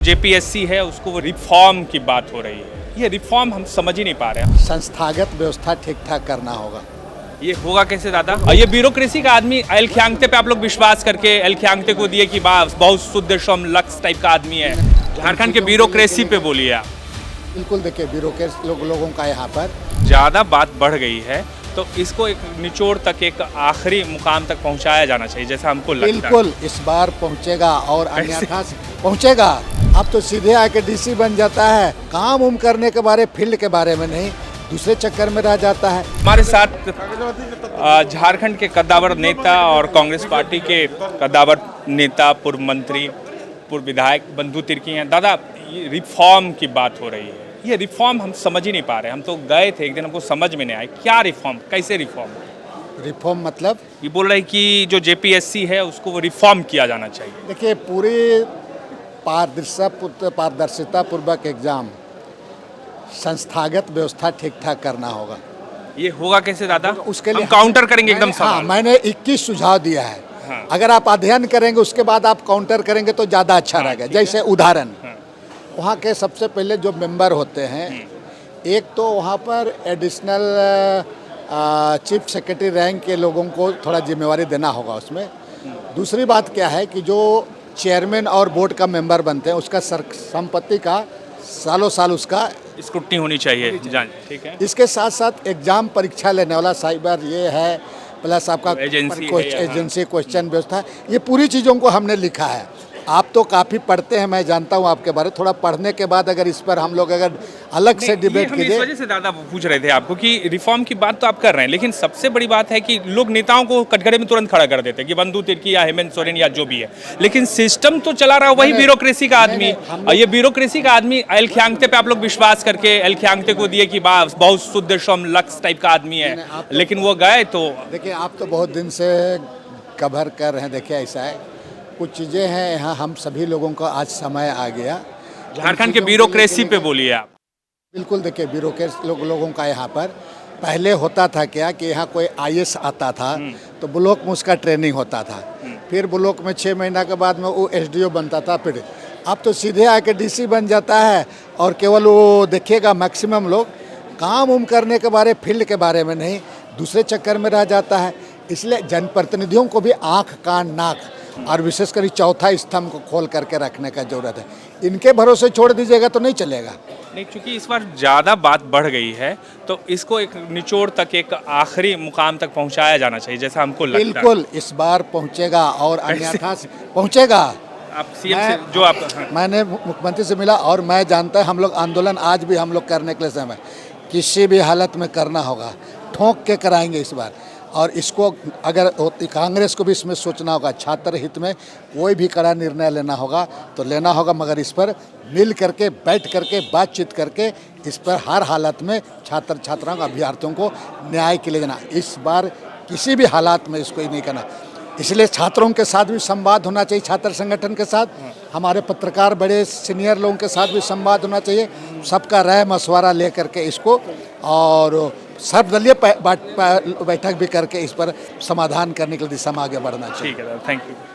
JPSC है उसको वो रिफॉर्म की बात हो रही है। ये रिफॉर्म हम समझ ही नहीं पा रहे हैं। संस्थागत व्यवस्था ठीक ठाक करना होगा। ये होगा कैसे दादा? और ये ब्यूरोक्रेसी का आदमी एल ख्यांगते पे आप लोग विश्वास करके एल ख्यांगते को दिए कि बहुत शुद्ध सौम लक्ष्य टाइप का आदमी है। झारखंड के ब्यूरोक्रेसी पे बोलिए आप। बिल्कुल, देखिए ब्यूरोक्रेसी लोगों का यहाँ पर ज़्यादा बात बढ़ गई है तो इसको एक निचोड़ तक, एक आखिरी मुकाम तक पहुंचाया जाना चाहिए, जैसा हमको लगता है। बिल्कुल इस बार पहुँचेगा और अन्यथा पहुँचेगा। अब तो सीधे आके डीसी बन जाता है, काम उम करने के बारे, फील्ड के बारे में नहीं, दूसरे चक्कर में रह जाता है। हमारे साथ झारखंड के कद्दावर नेता और कांग्रेस पार्टी के कद्दावर नेता, पूर्व मंत्री, पूर्व विधायक बंधु तिर्की हैं। दादा, ये रिफॉर्म की बात हो रही है। ये रिफॉर्म हम समझ ही नहीं पा रहे। हम तो गए थे एक दिन, हमको समझ में नहीं आया क्या रिफॉर्म, कैसे रिफॉर्म। रिफॉर्म मतलब ये बोल रहे हैं कि जो जेपीएससी है उसको वो रिफॉर्म किया जाना चाहिए। देखिए, पूरी पारदर्शिता पूर्वक एग्जाम, संस्थागत व्यवस्था ठीक ठाक करना होगा। ये होगा कैसे दादा? उसके लिए हम काउंटर करेंगे एकदम सवाल। हाँ, मैंने 21 सुझाव दिया है। हाँ। अगर आप अध्ययन करेंगे उसके बाद आप काउंटर करेंगे तो ज़्यादा अच्छा रहेगा। जैसे उदाहरण, वहाँ के सबसे पहले जो मेंबर होते हैं, एक तो वहाँ पर एडिशनल चीफ सेक्रेटरी रैंक के लोगों को थोड़ा जिम्मेवारी देना होगा उसमें। दूसरी बात क्या है कि जो चेयरमैन और बोर्ड का मेंबर बनते हैं उसका संपत्ति का सालों साल उसका स्क्रूटनी होनी चाहिए जान, ठीक है। इसके साथ साथ एग्जाम परीक्षा लेने वाला साइबर ये है, प्लस आपका एजेंसी क्वेश्चन व्यवस्था, ये पूरी चीज़ों को हमने लिखा है। आप तो काफ़ी पढ़ते हैं, मैं जानता हूँ आपके बारे। थोड़ा पढ़ने के बाद अगर इस पर हम लोग अगर अलग से डिबेट कीजिए। इस वजह से दादा पूछ रहे थे आपको कि रिफॉर्म की बात तो आप कर रहे हैं, लेकिन सबसे बड़ी बात है कि लोग नेताओं को कटघरे में तुरंत खड़ा कर देते हैं कि बंधु तिर्की या हेमंत सोरेन या जो भी है, लेकिन सिस्टम तो चला रहा है वही ब्यूरोक्रेसी का आदमी। और ये ब्यूरोक्रेसी का आदमी एल ख्यांगते पे आप लोग विश्वास करके एल ख्यांगते को दिए कि बहुत शुद्ध सौम लक्ष्य टाइप का आदमी है, लेकिन वो गए तो। देखिए, आप तो बहुत दिन से कवर कर रहे हैं। देखिए, ऐसा है, कुछ चीज़ें हैं यहाँ, हम सभी लोगों को आज समय आ गया। झारखंड के ब्यूरोक्रेसी पे बोलिए आप। बिल्कुल, देखिए ब्यूरोक्रेसी लोगों का यहाँ पर पहले होता था क्या कि यहाँ कोई आईएएस आता था तो ब्लॉक में उसका ट्रेनिंग होता था, फिर ब्लॉक में 6 महीना के बाद में वो एसडीओ बनता था। फिर अब तो सीधे आके डीसी बन जाता है और केवल वो देखिएगा, मैक्सिमम लोग काम उम करने के बारे, फील्ड के बारे में नहीं, दूसरे चक्कर में रह जाता है। इसलिए जनप्रतिनिधियों को भी आँख कान नाक और विशेषकर चौथा स्तंभ को खोल करके रखने का जरूरत है। इनके भरोसे छोड़ दीजिएगा तो नहीं चलेगा। नहीं, क्योंकि इस बार ज़्यादा बात बढ़ गई है तो इसको एक निचोड़ तक, एक आखिरी मुकाम तक पहुंचाया जाना चाहिए, जैसा हमको लगता है। बिल्कुल इस बार पहुंचेगा और अन्यथा पहुंचेगा। आप सीएम से जो आप मैंने मुख्यमंत्री से मिला और मैं जानता है हम लोग आंदोलन आज भी हम लोग करने के लिए समय किसी भी हालत में करना होगा, ठोंक के कराएंगे इस बार। और इसको अगर कांग्रेस को भी इसमें सोचना होगा, छात्र हित में कोई भी कड़ा निर्णय लेना होगा तो लेना होगा, मगर इस पर मिल करके, बैठ करके, बातचीत करके इस पर हर हालत में छात्र छात्राओं अभ्यर्थियों को न्याय के लिए देना। इस बार किसी भी हालात में इसको ही नहीं करना। इसलिए छात्रों के साथ भी संवाद होना चाहिए, छात्र संगठन के साथ, हमारे पत्रकार बड़े सीनियर लोगों के साथ भी संवाद होना चाहिए, सबका राय मशवरा ले करके इसको, और सर्वदलीय बैठक भी करके इस पर समाधान करने की दिशा में आगे बढ़ना चाहिए। ठीक है, थैंक यू।